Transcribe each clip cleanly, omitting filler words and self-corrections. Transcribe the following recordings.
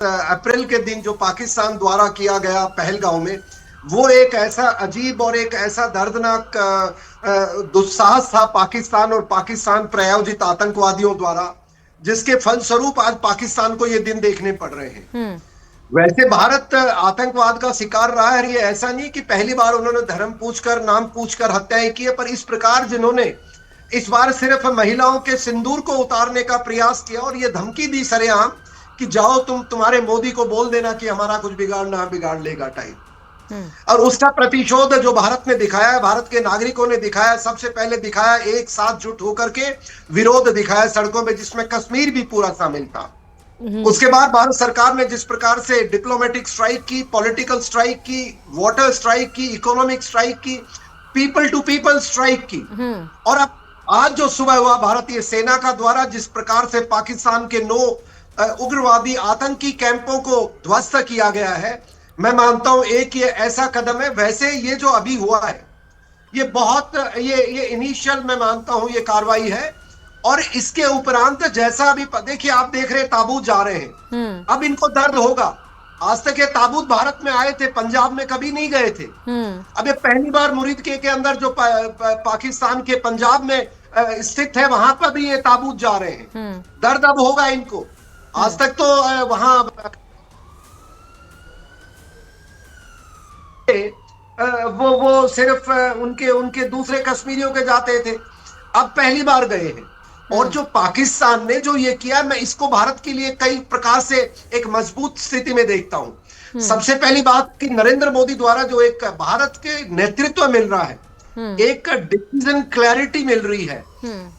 अप्रैल के दिन जो पाकिस्तान द्वारा किया गया पहलगांव में, वो एक ऐसा अजीब और एक ऐसा दर्दनाक दुस्साहस था पाकिस्तान और पाकिस्तान प्रायोजित आतंकवादियों द्वारा, जिसके फलस्वरूप आज पाकिस्तान को ये दिन देखने पड़ रहे हैं। वैसे भारत आतंकवाद का शिकार रहा है, ये ऐसा नहीं कि पहली बार उन्होंने धर्म पूछकर नाम पूछकर हत्याएं की है, पर इस प्रकार जिन्होंने इस बार सिर्फ महिलाओं के सिंदूर को उतारने का प्रयास किया और ये धमकी दी सरेआम कि जाओ तुम्हारे मोदी को बोल देना कि हमारा कुछ बिगाड़ना बिगाड़ लेगा टाइप। और उसका प्रतिशोध जो भारत ने दिखाया, भारत के नागरिकों ने दिखाया, सबसे पहले दिखाया एक साथ जुट होकर के विरोध दिखाया सड़कों में, जिसमें कश्मीर भी पूरा शामिल था। उसके बाद भारत सरकार ने जिस प्रकार से डिप्लोमेटिक स्ट्राइक की, पॉलिटिकल स्ट्राइक की, वाटर स्ट्राइक की, इकोनॉमिक स्ट्राइक की, पीपल टू पीपल स्ट्राइक की, और अब आज जो सुबह हुआ भारतीय सेना का द्वारा जिस प्रकार से पाकिस्तान के 9 उग्रवादी आतंकी कैंपों को ध्वस्त किया गया है, मैं मानता हूं एक ये ऐसा कदम है। वैसे ये जो अभी हुआ है ये बहुत ये इनिशियल मैं मानता हूं ये कार्रवाई है, और इसके उपरांत जैसा अभी देखिए आप देख रहे ताबूत जा रहे हैं, अब इनको दर्द होगा। आज तक ये ताबूत भारत में आए थे, पंजाब में कभी नहीं गए थे। अब ये पहली बार मुरीद के अंदर जो पाकिस्तान के पंजाब में स्थित है, वहां पर भी ये ताबूत जा रहे हैं। दर्द अब होगा इनको। आज तक तो वहां वो सिर्फ उनके दूसरे कश्मीरियों के जाते थे, अब पहली बार गए हैं। और जो पाकिस्तान ने जो ये किया, मैं इसको भारत के लिए कई प्रकार से एक मजबूत स्थिति में देखता हूं। सबसे पहली बात कि नरेंद्र मोदी द्वारा जो एक भारत के नेतृत्व मिल रहा है, एक डिसीजन क्लैरिटी मिल रही है,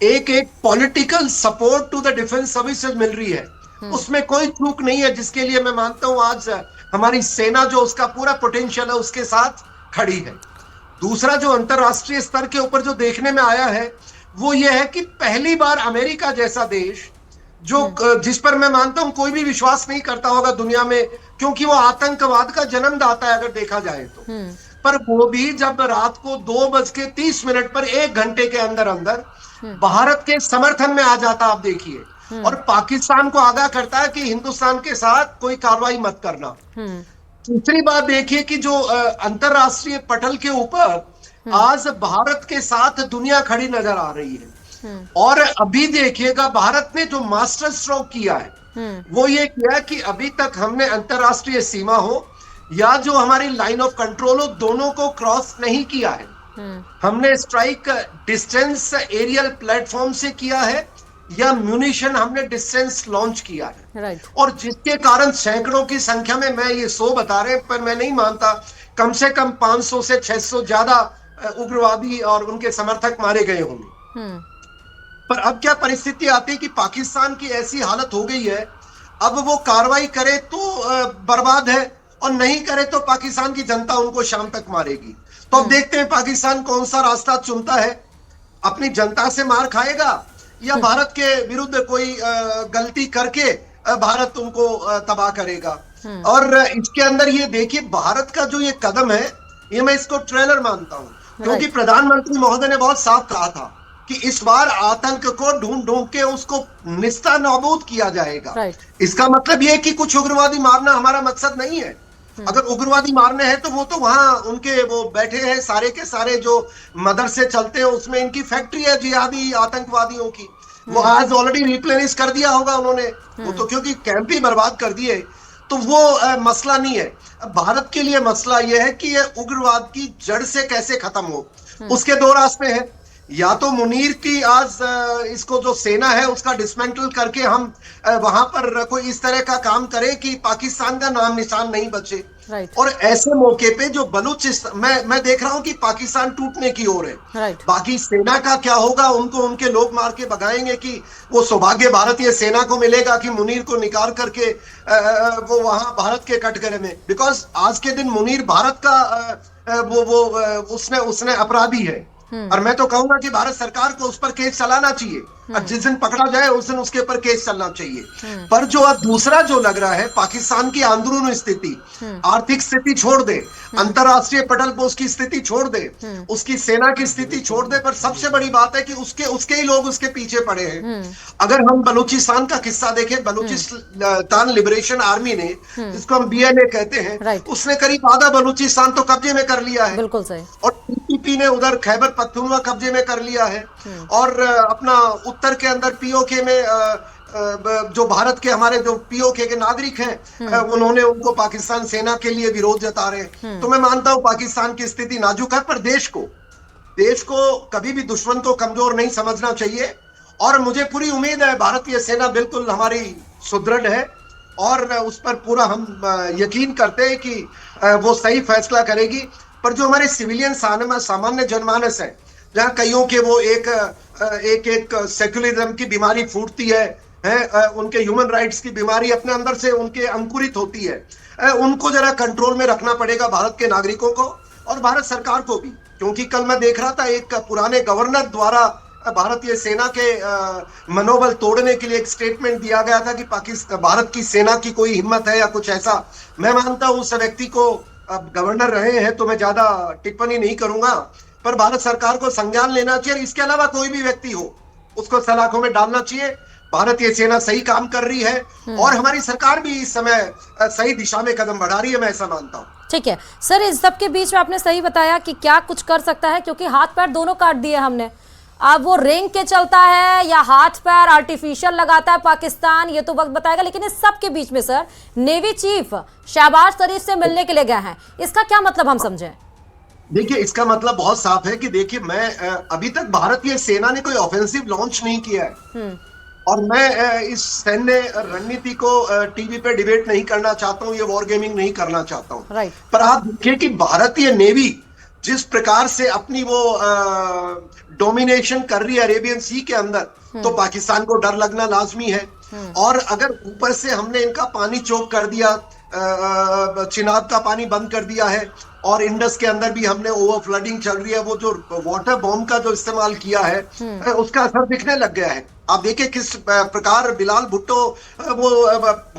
एक political support to the defence services मिल रही है, उसमें कोई चूक नहीं है, जिसके लिए मैं मानता हूं आज हमारी सेना जो उसका पूरा पोटेंशियल है उसके साथ खड़ी है। दूसरा जो अंतरराष्ट्रीय स्तर के ऊपर जो देखने में आया है वो ये है कि पहली बार अमेरिका जैसा देश जो जिस पर मैं मानता हूं कोई भी विश्वास नहीं करता होगा दुनिया में, क्योंकि वो आतंकवाद का जन्मदाता है अगर देखा जाए तो, पर वो भी जब रात को 2:30 पर 1 घंटे के अंदर अंदर भारत के समर्थन में आ जाता, आप देखिए, और पाकिस्तान को आगाह करता है कि हिंदुस्तान के साथ कोई कार्रवाई मत करना। तीसरी बात देखिए कि जो अंतरराष्ट्रीय पटल के ऊपर आज भारत के साथ दुनिया खड़ी नजर आ रही है। और अभी देखिएगा भारत ने जो मास्टर स्ट्रोक किया है वो ये किया कि अभी तक हमने अंतरराष्ट्रीय सीमा हो या जो हमारी लाइन ऑफ कंट्रोल हो, दोनों को क्रॉस नहीं किया है। हमने स्ट्राइक डिस्टेंस एरियल प्लेटफॉर्म से किया है या म्यूनिशन हमने डिस्टेंस लॉन्च किया है, और जिसके कारण सैकड़ों की संख्या में, मैं ये 100 बता रहे हैं पर मैं नहीं मानता, कम से कम 500 से 600 ज्यादा उग्रवादी और उनके समर्थक मारे गए होंगे। पर अब क्या परिस्थिति आती है कि पाकिस्तान की ऐसी हालत हो गई है, अब वो कार्रवाई करे तो बर्बाद है और नहीं करे तो पाकिस्तान की जनता उनको शाम तक मारेगी। तो अब देखते हैं पाकिस्तान कौन सा रास्ता चुनता है, अपनी जनता से मार खाएगा या भारत के विरुद्ध कोई गलती करके भारत उनको तबाह करेगा। और इसके अंदर ये देखिए भारत का जो ये कदम है, ये मैं इसको ट्रेलर मानता हूं, क्योंकि प्रधानमंत्री महोदय ने बहुत साफ कहा था कि इस बार आतंक को ढूंढ ढूंढ के उसको निस्ता नाबूद किया जाएगा। इसका मतलब ये कि कुछ उग्रवादी मारना हमारा मकसद नहीं है। अगर उग्रवादी मारने हैं तो वो तो वहां उनके वो बैठे हैं सारे के सारे जो मदरसे चलते हैं उसमें इनकी फैक्ट्री है जिहादी आतंकवादियों की, वो आज ऑलरेडी रिप्लेनिश कर दिया होगा उन्होंने, वो तो क्योंकि कैंप ही बर्बाद कर दिए, तो वो मसला नहीं है। भारत के लिए मसला यह है कि ये उग्रवाद की जड़ से कैसे खत्म हो। उसके 2 रास्ते हैं, या तो मुनीर की आज इसको जो सेना है उसका डिसमेंटल करके हम वहां पर कोई इस तरह का काम करें कि पाकिस्तान का नाम निशान नहीं बचे। और ऐसे मौके पे जो बलूचिस्तान, मैं देख रहा हूं कि पाकिस्तान टूटने की ओर है। बाकी सेना का क्या होगा, उनको उनके लोग मार के भगाएंगे कि वो सौभाग्य भारतीय सेना को मिलेगा कि मुनीर को निकाल करके वो वहां भारत के कटघरे में, बिकॉज आज के दिन मुनीर भारत का उसने अपराधी है। और मैं तो कहूंगा कि भारत सरकार को उस पर केस चलाना चाहिए, और जिस दिन पकड़ा जाए उस दिन उसके ऊपर केस चलना चाहिए। पर जो अब दूसरा जो लग रहा है, पाकिस्तान की अंदरूनी स्थिति, आर्थिक स्थिति छोड़ दे, अंतरराष्ट्रीय पटल पर उसकी स्थिति छोड़ दे, उसकी सेना की स्थिति छोड़ दे, पर सबसे बड़ी बात है कि उसके ही लोग उसके पीछे पड़े हैं। अगर हम बलूचिस्तान का किस्सा देखें, बलूचिस्तान लिबरेशन आर्मी ने, जिसको हम BLA कहते हैं, उसने करीब आधा बलूचिस्तान तो कब्जे में कर लिया है। बिल्कुल सही। और TTP ने उधर खैबर पख्तूनख्वा कब्जे में कर लिया है, और अपना उत्तर के अंदर POK में जो भारत के हमारे जो POK के नागरिक हैं, उन्होंने उनको पाकिस्तान सेना के लिए विरोध जता रहे हैं। तो मैं मानता हूं पाकिस्तान की स्थिति नाजुक है, पर देश को कभी भी दुश्मन को कमजोर नहीं समझना चाहिए। और मुझे पूरी उम्मीद है भारतीय सेना बिल्कुल हमारी सुदृढ़ है, और उस पर पूरा हम यकीन करते हैं कि वो सही फैसला करेगी। पर जो हमारे सिविलियन सामान्य जनमानस है, जहां कईयों के वो एक सेक्युलरिज्म की बीमारी फूटती है, उनके ह्यूमन राइट्स की बीमारी अपने अंदर से उनके अंकुरित होती है, उनको जरा कंट्रोल में रखना पड़ेगा, भारत के नागरिकों को और भारत सरकार को भी। क्योंकि कल मैं देख रहा था एक पुराने गवर्नर द्वारा भारतीय सेना के मनोबल तोड़ने के लिए एक स्टेटमेंट दिया गया था कि भारत की सेना की कोई हिम्मत है या कुछ ऐसा। मैं मानता हूं उस व्यक्ति को, अब गवर्नर रहे हैं तो मैं ज्यादा टिप्पणी नहीं करूंगा, पर भारत सरकार को संज्ञान लेना चाहिए। इसके अलावा कोई भी व्यक्ति हो, उसको सलाखों में डालना चाहिए। भारतीय सेना सही काम कर रही है, और हमारी सरकार भी इस समय सही दिशा में कदम बढ़ा रही है, मैं ऐसा मानता हूं। ठीक है सर, इस सब के बीच में आपने सही बताया कि क्या कुछ कर सकता है, क्योंकि हाथ पैर दोनों काट दिए हमने। अब वो रेंग के चलता है या हाथ पैर आर्टिफिशियल लगाता है पाकिस्तान, ये तो वक्त बताएगा। लेकिन इस सब के बीच में सर, नेवी चीफ शहबाज शरीफ से मिलने के लिए गए हैं, इसका क्या मतलब हम समझें? देखिए, इसका मतलब बहुत साफ है कि देखिए, मैं अभी तक भारतीय सेना ने कोई ऑफेंसिव लॉन्च नहीं किया है, और मैं इस सैन्य रणनीति को टीवी पे डिबेट नहीं करना चाहता हूं, ये वॉर गेमिंग नहीं करना चाहता हूं। पर आप देखिए कि भारतीय नेवी जिस प्रकार से अपनी वो डोमिनेशन कर रही है अरेबियन सी के अंदर, तो पाकिस्तान को डर लगना लाजमी है। और अगर ऊपर से हमने इनका पानी चोक कर दिया, चिनाब का पानी बंद कर दिया है, और इंडस के अंदर भी हमने ओवर फ्लडिंग चल रही है, वो जो वाटर बॉम्ब का जो इस्तेमाल किया है, उसका असर दिखने लग गया है। आप देखिए किस प्रकार बिलाल भुट्टो वो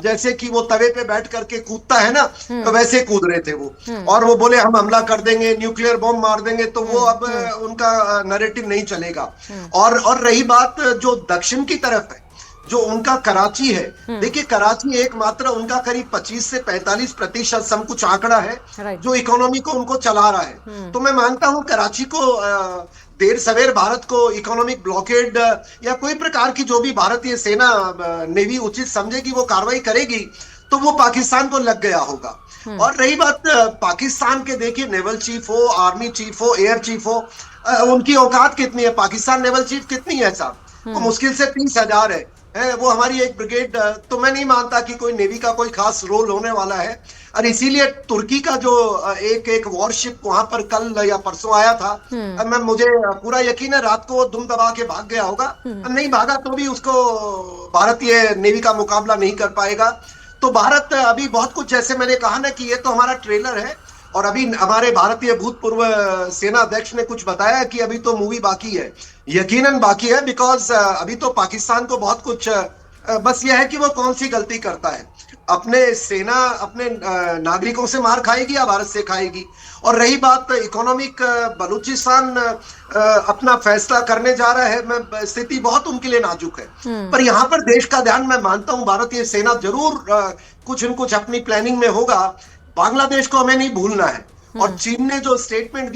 जैसे कि वो तवे पे बैठ करके कूदता है ना, वैसे कूद रहे थे वो, और वो बोले हम हमला कर देंगे, न्यूक्लियर बॉम्ब मार देंगे, तो वो अब उनका नैरेटिव नहीं चलेगा। और रही बात जो दक्षिण की तरफ है, जो उनका कराची है, देखिए कराची एकमात्र उनका करीब 25 से 45% सम कुछ आंकड़ा है जो इकोनॉमी को उनको चला रहा है। तो मैं मानता हूं कराची को देर सवेर भारत को इकोनॉमिक ब्लॉकेड या कोई प्रकार की जो भी भारतीय सेना नेवी उचित समझेगी वो कार्रवाई करेगी, तो वो पाकिस्तान को लग गया होगा। और रही बात पाकिस्तान के, देखिए नेवल चीफ हो, आर्मी चीफ हो, एयर चीफ हो, उनकी औकात कितनी है? पाकिस्तान नेवल चीफ कितनी है साहब? वो मुश्किल से 30,000 है, वो हमारी एक ब्रिगेड। तो मैं नहीं मानता कि कोई नेवी का कोई खास रोल होने वाला है। और इसीलिए तुर्की का जो एक वॉरशिप वहां पर कल या परसों आया था, मुझे पूरा यकीन है रात को वो दुम दबा के भाग गया होगा। नहीं भागा तो भी उसको भारतीय नेवी का मुकाबला नहीं कर पाएगा। तो भारत अभी बहुत कुछ, जैसे मैंने कहा ना कि ये तो हमारा ट्रेलर है, और अभी हमारे भारतीय भूतपूर्व सेना अध्यक्ष ने कुछ बताया कि अभी तो मूवी बाकी है। यकीनन बाकी है, बिकॉज अभी तो पाकिस्तान को बहुत कुछ, बस यह है कि वो कौन सी गलती करता है। अपने सेना अपने नागरिकों से मार खाएगी या भारत से खाएगी? और रही बात इकोनॉमिक, बलूचिस्तान अपना फैसला करने जा रहा है, स्थिति बहुत उनके लिए नाजुक है। पर यहाँ पर देश का ध्यान, मैं मानता हूँ भारतीय सेना जरूर कुछ न कुछ अपनी प्लानिंग में होगा। बांग्लादेश को हमें नहीं भूलना है, और चीन ने जो स्टेटमेंट